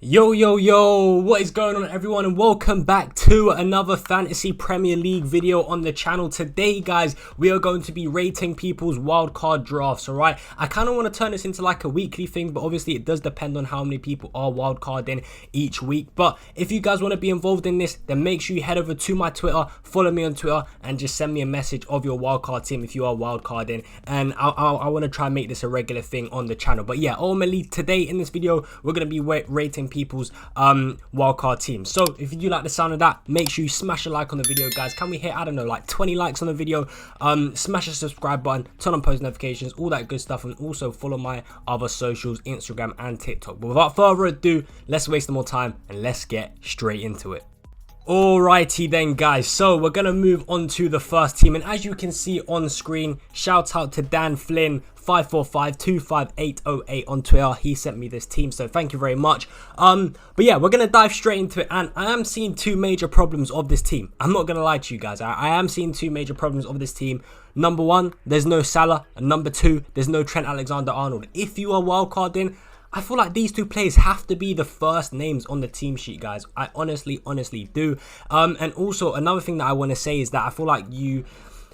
Yo, what is going on everyone, and welcome back to another Fantasy Premier League video on the channel. Today guys, we are going to be rating people's wildcard drafts, alright? I kind of want to turn this into like a weekly thing, but obviously it does depend on how many people are wildcarding each week. But if you guys want to be involved in this, then make sure you head over to my Twitter, follow me on Twitter, and just send me a message of your wildcard team if you are wildcarding. And I want to try and make this a regular thing on the channel. But yeah, ultimately today in this video, we're going to be rating people's wildcard teams. So if you do like the sound of that, make sure you smash a like on the video, guys. Can we hit, I don't know, like 20 likes on the video? Smash the subscribe button, turn on post notifications, all that good stuff, and also follow my other socials, Instagram and TikTok. But without further ado, let's waste no more time and let's get straight into it. Alrighty then guys, so we're going to move on to the first team, and as you can see on screen, shout out to Dan Flynn 545-25808 on Twitter. He sent me this team, so thank you very much. But yeah, we're going to dive straight into it, and I am seeing two major problems of this team. I'm not going to lie to you guys, I am seeing two major problems of this team. Number one, there's no Salah, and number two, there's no Trent Alexander-Arnold. If you are wildcarding, I feel like these two players have to be the first names on the team sheet, guys. I honestly do. And also another thing that I want to say is that I feel like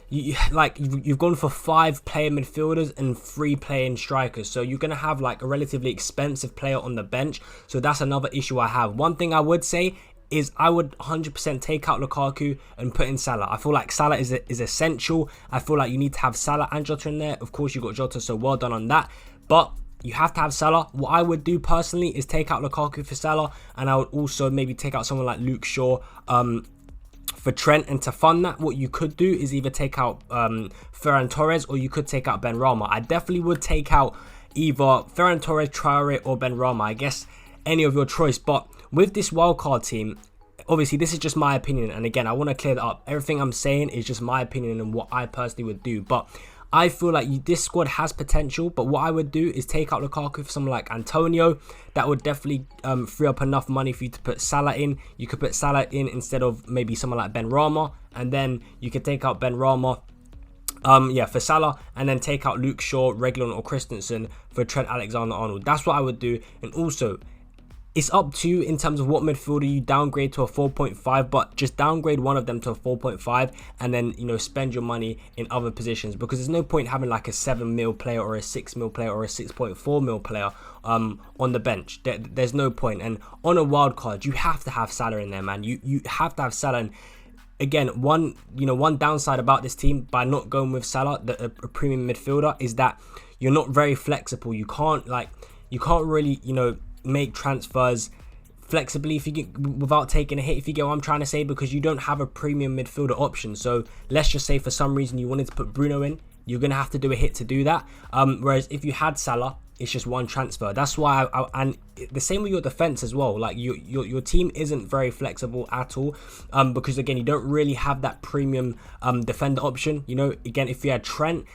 you've gone for 5 player midfielders and 3 playing strikers, so you're gonna have like a relatively expensive player on the bench. So that's another issue I have. One thing I would say is I would 100% take out Lukaku and put in Salah. I feel like Salah is essential. I feel like you need to have Salah and Jota in there. Of course, you got Jota, so well done on that. But you have to have Salah. What I would do personally is take out Lukaku for Salah, and I would also maybe take out someone like Luke Shaw for Trent. And to fund that, what you could do is either take out Ferran Torres, or you could take out Ben Rama. I definitely would take out either Ferran Torres, Traore, or Ben Rama. I guess any of your choice. But with this wildcard team, obviously this is just my opinion, and again I want to clear that up. Everything I'm saying is just my opinion and what I personally would do. But I feel like this squad has potential, but what I would do is take out Lukaku for someone like Antonio. That would definitely free up enough money for you to put Salah in. You could put Salah in instead of maybe someone like Ben Rama, and then you could take out Ben Rama for Salah, and then take out Luke Shaw, Reguilon, or Christensen for Trent Alexander-Arnold. That's what I would do. And also, it's up to you in terms of what midfielder you downgrade to a 4.5, but just downgrade one of them to a 4.5 and then, you know, spend your money in other positions, because there's no point having like a 7 mil player or a 6 mil player or a 6.4 mil player on the bench. There's no point. And on a wild card, you have to have Salah in there, man. You have to have Salah. And again, one downside about this team by not going with Salah, a premium midfielder, is that you're not very flexible. You can't really, you know, make transfers flexibly without taking a hit, if you get what I'm trying to say, because you don't have a premium midfielder option. So let's just say for some reason you wanted to put Bruno in, you're gonna have to do a hit to do that. Whereas if you had Salah, it's just one transfer. That's why and the same with your defense as well. Like your team isn't very flexible at all, because again, you don't really have that premium defender option. You know, again, if you had Trent,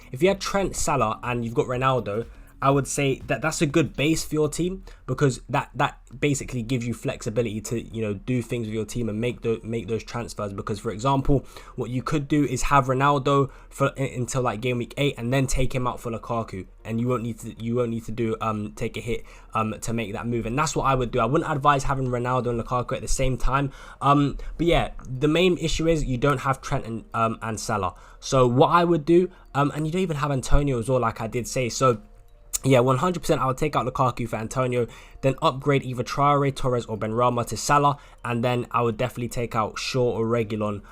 Salah, and you've got Ronaldo, I would say that that's a good base for your team, because that basically gives you flexibility to, you know, do things with your team and make those transfers. Because for example, what you could do is have Ronaldo until like game week 8, and then take him out for Lukaku, and you won't need to do take a hit to make that move. And that's what I would do. I wouldn't advise having Ronaldo and Lukaku at the same time. But yeah, the main issue is you don't have Trent and Salah. So what I would do, and you don't even have Antonio as well, like I did say. So yeah, 100% I would take out Lukaku for Antonio, then upgrade either Traore, Torres, or Ben Rama to Salah, and then I would definitely take out Shaw or Reguilon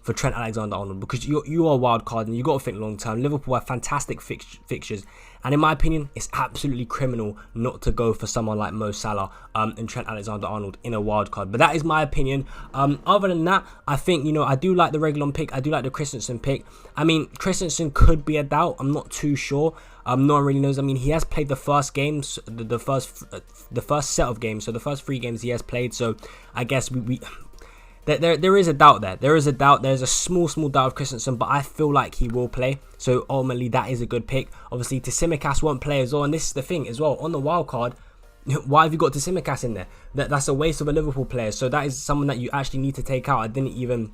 for Trent Alexander-Arnold, because you are wild card and you got to think long term. Liverpool have fantastic fixtures, and in my opinion, it's absolutely criminal not to go for someone like Mo Salah and Trent Alexander-Arnold in a wild card. But that is my opinion. Other than that, I think, you know, I do like the Reguilon pick. I do like the Christensen pick. I mean, Christensen could be a doubt. I'm not too sure. No one really knows. I mean, he has played the first games, the first set of games, so the first 3 games he has played. So I guess there is a doubt there. There is a doubt. There's a small doubt of Christensen, but I feel like he will play. So ultimately, that is a good pick. Obviously, Tsimikas won't play as well, and this is the thing as well. On the wild card, why have you got Tsimikas in there? That's a waste of a Liverpool player. So that is someone that you actually need to take out. I didn't even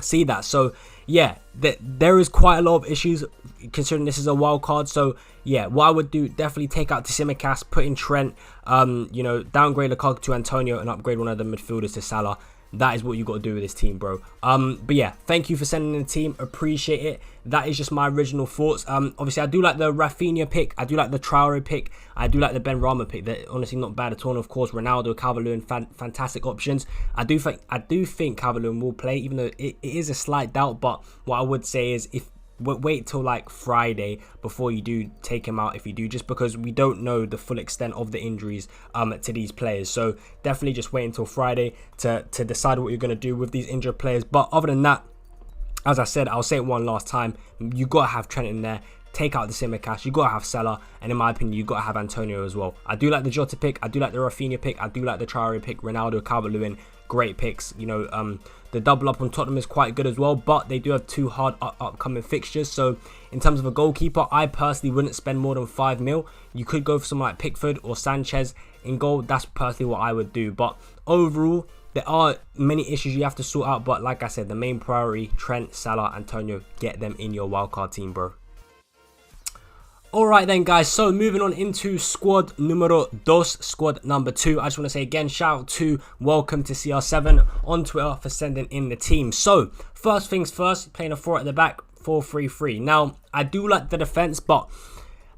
see that. So yeah, there is quite a lot of issues considering this is a wild card. So yeah, what I would do, definitely take out Tsimikas, put in Trent, you know, downgrade Lukaku to Antonio and upgrade one of the midfielders to Salah. That is what you got to do with this team, bro. But yeah, thank you for sending in the team. Appreciate it. That is just my original thoughts. Obviously, I do like the Rafinha pick. I do like the Traore pick. I do like the Ben Rama pick. They're honestly not bad at all. And of course, Ronaldo, Calvert-Lewin, fantastic options. I do think Calvert-Lewin will play, even though it is a slight doubt. But what I would say is, if wait till like Friday before you do take him out, if you do, just because we don't know the full extent of the injuries to these players. So definitely just wait until Friday to decide what you're going to do with these injured players. But other than that, as I said, I'll say it one last time, you got to have Trent in there. Take out the Tsimikas, you got to have Salah, and in my opinion, you got to have Antonio as well. I do like the Jota pick, I do like the Rafinha pick, I do like the Traore pick, Ronaldo, Calvert-Lewin, great picks. You know, the double up on Tottenham is quite good as well, but they do have 2 hard upcoming fixtures. So in terms of a goalkeeper, I personally wouldn't spend more than 5 mil. You could go for someone like Pickford or Sanchez in goal. That's personally what I would do. But overall, there are many issues you have to sort out. But like I said, the main priority, Trent, Salah, Antonio, get them in your wildcard team, bro. Alright then, guys, so moving on into squad numero dos, squad number 2. I just want to say again, shout out to Welcome to CR7 on Twitter for sending in the team. So first things first, playing a 4 at the back, 4-3-3. Now I do like the defense, but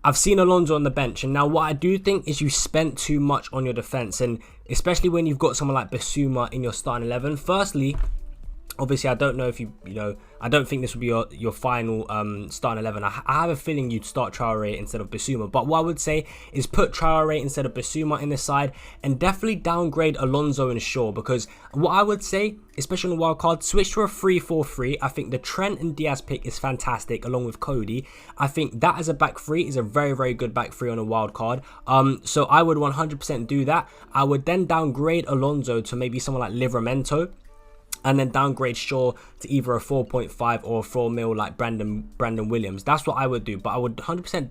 I've seen Alonso on the bench, and now what I do think is you spent too much on your defense, and especially when you've got someone like Bissouma in your starting 11. Firstly, obviously, I don't know if you know, I don't think this will be your final starting 11. I have a feeling you'd start Traore instead of Bissouma. But what I would say is put Traore instead of Bissouma in the side, and definitely downgrade Alonso and Shaw. Because what I would say, especially on the wild card, switch to a 3-4-3. I think the Trent and Diaz pick is fantastic, along with Cody. I think that as a back three is a very, very good back three on a wild card. So I would 100% do that. I would then downgrade Alonso to maybe someone like Livramento, and then downgrade Shaw to either a 4.5 or a 4 mil like Brandon Williams. That's what I would do. But I would 100%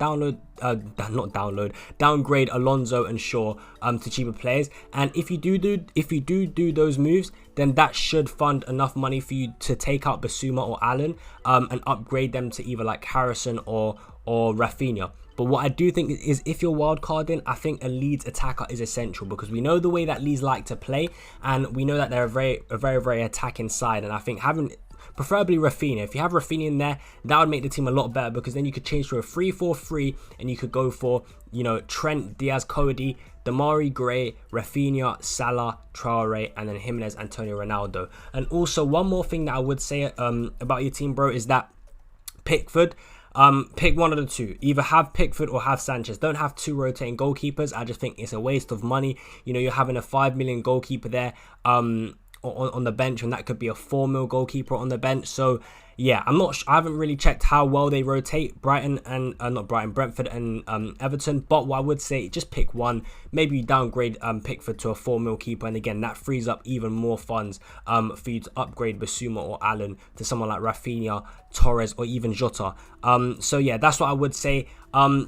downgrade Alonso and Shaw to cheaper players. And if you do those moves, then that should fund enough money for you to take out Bissouma or Allen and upgrade them to either like Harrison or Rafinha. But what I do think is, if you're wildcarding, I think a Leeds attacker is essential, because we know the way that Leeds like to play, and we know that they're a very attacking side. And I think having preferably Rafinha, if you have Rafinha in there, that would make the team a lot better, because then you could change to a 3-4-3 and you could go for, you know, Trent, Diaz, Cody, Damari Gray, Rafinha, Salah, Traore, and then Jimenez, Antonio, Ronaldo. And also one more thing that I would say about your team, bro, is that Pickford, pick one of the two. Either have Pickford or have Sanchez. Don't have 2 rotating goalkeepers. I just think it's a waste of money. You know, you're having a 5 million goalkeeper there on the bench, and that could be a 4 mil goalkeeper on the bench. So yeah, I haven't really checked how well they rotate Brentford and Everton. But what I would say, just pick one. Maybe downgrade Pickford to a 4 mil keeper, and again, that frees up even more funds for you to upgrade Bissouma or Allen to someone like Rafinha, Torres, or even Jota. So yeah, that's what I would say. So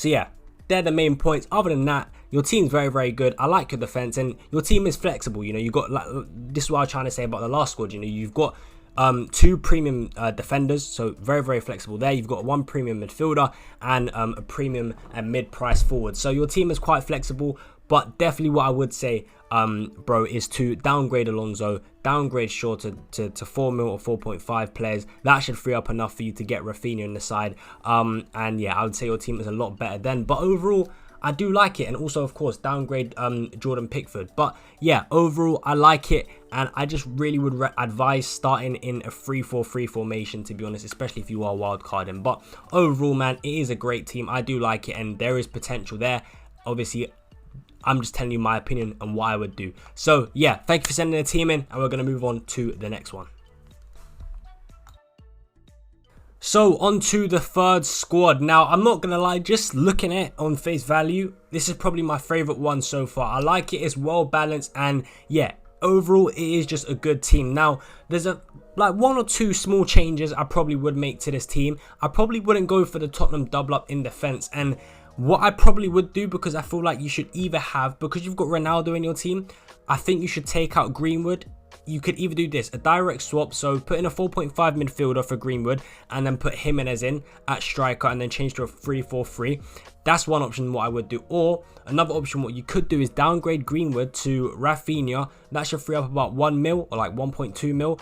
yeah, they're the main points. Other than that, your team's very good. I like your defense, and your team is flexible. You know, you got, like, this is what I was trying to say about the last squad. You know, you've got 2 premium defenders, so very flexible there. You've got 1 premium midfielder and a premium and mid-price forward. So your team is quite flexible. But definitely what I would say, bro, is to downgrade Alonso, downgrade Shaw to 4 mil or 4.5 players. That should free up enough for you to get Rafinha in the side. And yeah, I would say your team is a lot better then. But overall, I do like it. And also, of course, downgrade Jordan Pickford. But yeah, overall, I like it. And I just really would advise starting in a 3-4-3 formation, to be honest, especially if you are wildcarding. But overall, man, it is a great team. I do like it, and there is potential there. Obviously, I'm just telling you my opinion on what I would do. So yeah, thank you for sending the team in, and we're going to move on to the next one. So on to the third squad. Now, I'm not going to lie, just looking at it on face value, this is probably my favourite one so far. I like it, it's well balanced, and yeah, overall it is just a good team. Now, there's like 1 or 2 small changes I probably would make to this team. I probably wouldn't go for the Tottenham double up in defence, and What I probably would do, because I feel like you should either have, because you've got Ronaldo in your team, I think you should take out Greenwood. You could either do this, a direct swap, so put in a 4.5 midfielder for Greenwood and then put Jimenez in at striker and then change to a 3-4-3. That's one option what I would do. Or another option what you could do is downgrade Greenwood to Rafinha. That should free up about 1 mil or like 1.2 mil.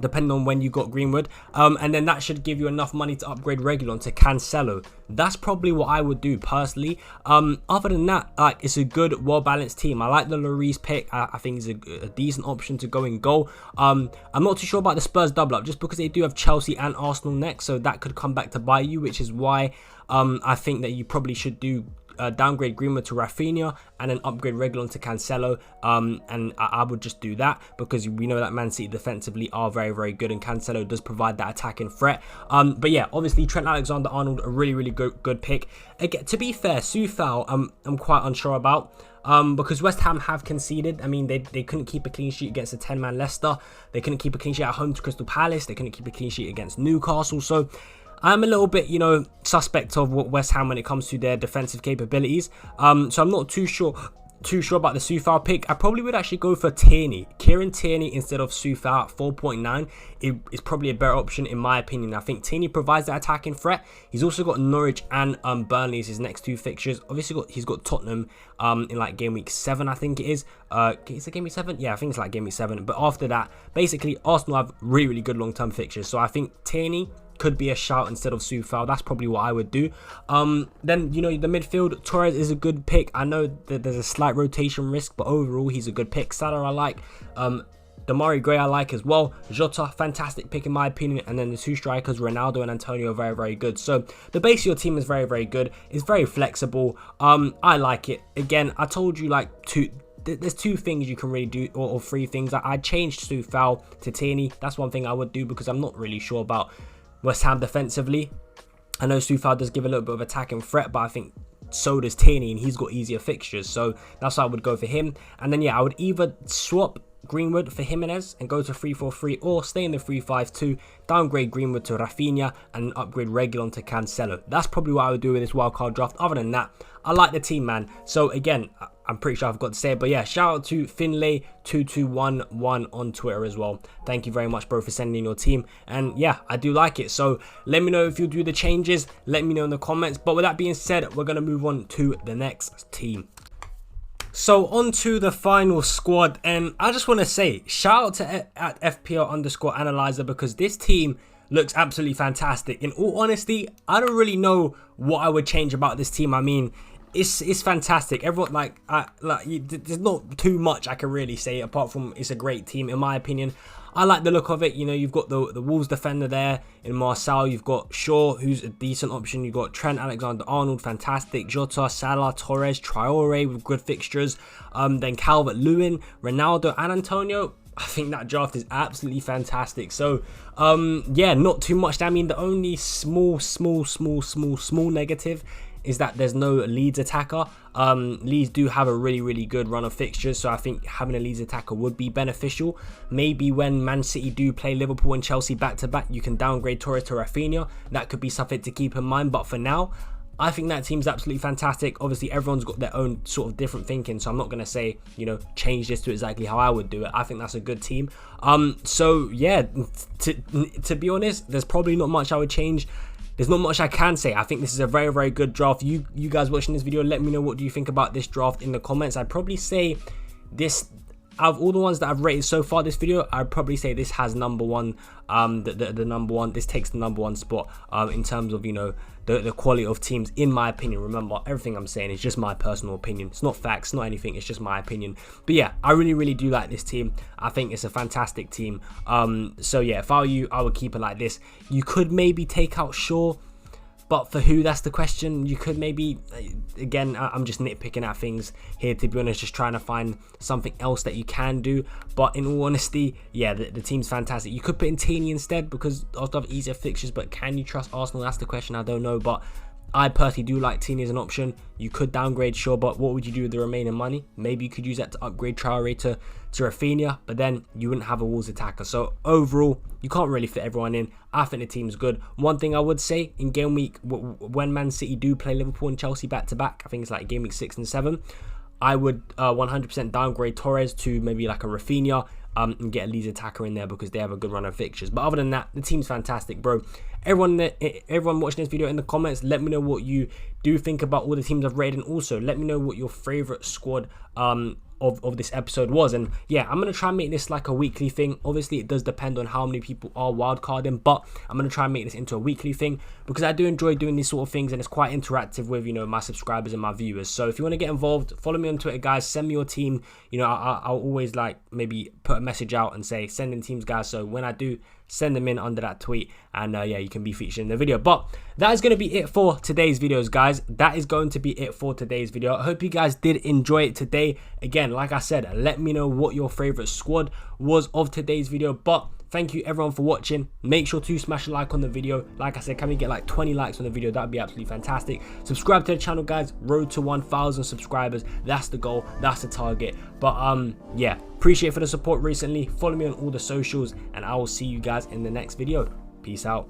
Depending on when you got Greenwood, and then that should give you enough money to upgrade Reguilon to Cancelo. That's probably what I would do personally. Other than that, like, it's a good, well-balanced team. I like the Lloris pick. I think it's a decent option to go in goal. I'm not too sure about the Spurs double up, just because they do have Chelsea and Arsenal next, so that could come back to bite you, which is why I think that you probably should do downgrade Greenwood to Rafinha and then upgrade Reguilon to Cancelo, and I would just do that, because we know that Man City defensively are very, very good, and Cancelo does provide that attacking threat. But yeah, obviously Trent Alexander-Arnold, a really, really good pick. Again, to be fair, Soufal, I'm quite unsure about, because West Ham have conceded. I mean, they couldn't keep a clean sheet against a 10-man Leicester. They couldn't keep a clean sheet at home to Crystal Palace. They couldn't keep a clean sheet against Newcastle. So I'm a little bit, suspect of what West Ham when it comes to their defensive capabilities. So I'm not too sure about the Soufal pick. I probably would actually go for Tierney. Kieran Tierney instead of Soufal at 4.9 is probably a better option in my opinion. I think Tierney provides that attacking threat. He's also got Norwich and Burnley as his next two fixtures. Obviously he's got Tottenham in like game week 7, I think it is. Is it game week 7? Yeah, I think it's like game week 7. But after that, basically Arsenal have really, really good long-term fixtures. So I think Tierney could be a shout instead of Soufal. That's probably what I would do. Then, the midfield, Torres is a good pick. I know that there's a slight rotation risk, but overall, he's a good pick. Salah, I like. Damari Gray, I like as well. Jota, fantastic pick in my opinion. And then the two strikers, Ronaldo and Antonio, very, very good. So the base of your team is very, very good. It's very flexible. I like it. Again, I told you there's two things you can really do, or three things. I changed Soufal to Tierney. That's one thing I would do, because I'm not really sure about West Ham defensively. I know Soufal does give a little bit of attacking threat, but I think so does Tierney, and he's got easier fixtures, so that's why I would go for him. And then yeah, I would either swap Greenwood for Jimenez and go to 3-4-3, or stay in the 3-5-2, downgrade Greenwood to Rafinha and upgrade Reguilon to Cancelo. That's probably what I would do with this wildcard draft. Other than that, I like the team, man. So again, I'm pretty sure I've got to say it, but yeah, shout out to Finlay2211 on Twitter as well. Thank you very much, bro, for sending in your team. And yeah, I do like it. So let me know if you do the changes. Let me know in the comments. But with that being said, we're going to move on to the next team. So on to the final squad, and I just want to say shout out to at FPL_analyzer, because this team looks absolutely fantastic. In all honesty, I don't really know what I would change about this team. I mean, it's fantastic. Everyone there's not too much I can really say apart from it's a great team in my opinion. I like the look of it. You've got the Wolves defender there in Marcel. You've got Shaw, who's a decent option. You've got Trent Alexander-Arnold, fantastic. Jota, Salah, Torres, Traore with good fixtures. Then Calvert-Lewin, Ronaldo, and Antonio. I think that draft is absolutely fantastic. So, yeah, not too much. I mean, the only small negative is that there's no Leeds attacker. Leeds do have a really, really good run of fixtures, so I think having a Leeds attacker would be beneficial. Maybe when Man City do play Liverpool and Chelsea back-to-back, you can downgrade Torres to Rafinha. That could be something to keep in mind, but for now, I think that team's absolutely fantastic. Obviously, everyone's got their own sort of different thinking, so I'm not going to say, change this to exactly how I would do it. I think that's a good team. So, yeah, to be honest, there's probably not much I would change. There's not much I can say. I think this is a very, very good draft. You guys watching this video, let me know what do you think about this draft in the comments. I'd probably say this, out of all the ones that I've rated so far this video, I'd probably say this has number one, the number one. This takes the number one spot in terms of, the quality of teams, in my opinion. Remember, everything I'm saying is just my personal opinion. It's not facts, not anything. It's just my opinion. But yeah, I really, really do like this team. I think it's a fantastic team. So yeah, if I were you, I would keep it like this. You could maybe take out Shaw, but for who, that's the question. You could maybe, again, I'm just nitpicking at things here, to be honest, just trying to find something else that you can do. But in all honesty, yeah, the team's fantastic. You could put in Tierney instead, because Arsenal have easier fixtures, but can you trust Arsenal? That's the question. I don't know, but I personally do like Tini as an option. You could downgrade, sure, but what would you do with the remaining money? Maybe you could use that to upgrade Traore to Rafinha, but then you wouldn't have a Wolves attacker. So overall, you can't really fit everyone in. I think the team's good. One thing I would say, in game week, when Man City do play Liverpool and Chelsea back-to-back, I think it's like game week 6 and 7, I would 100% downgrade Torres to maybe like a Rafinha, and get a Leeds attacker in there because they have a good run of fixtures. But other than that, the team's fantastic, bro. Everyone watching this video, in the comments, let me know what you do think about all the teams I've rated, and also let me know what your favorite squad of this episode was. And yeah, I'm gonna try and make this like a weekly thing. Obviously it does depend on how many people are wildcarding, but I'm gonna try and make this into a weekly thing because I do enjoy doing these sort of things, and it's quite interactive with, you know, my subscribers and my viewers. So if you want to get involved, follow me on Twitter, guys. Send me your team. You know, I'll always like maybe put a message out and say send in teams, guys. So when I do, send them in under that tweet, and yeah, you can be featured in the video. But that is going to be it for today's videos, guys. That is going to be it for today's video. I hope you guys did enjoy it today. Again, like I said, let me know what your favorite squad was of today's video. But thank you everyone for watching. Make sure to smash a like on the video. Like I said, can we get like 20 likes on the video? That would be absolutely fantastic. Subscribe to the channel, guys. Road to 1,000 subscribers. That's the goal. That's the target. But yeah, appreciate for the support recently. Follow me on all the socials, and I will see you guys in the next video. Peace out.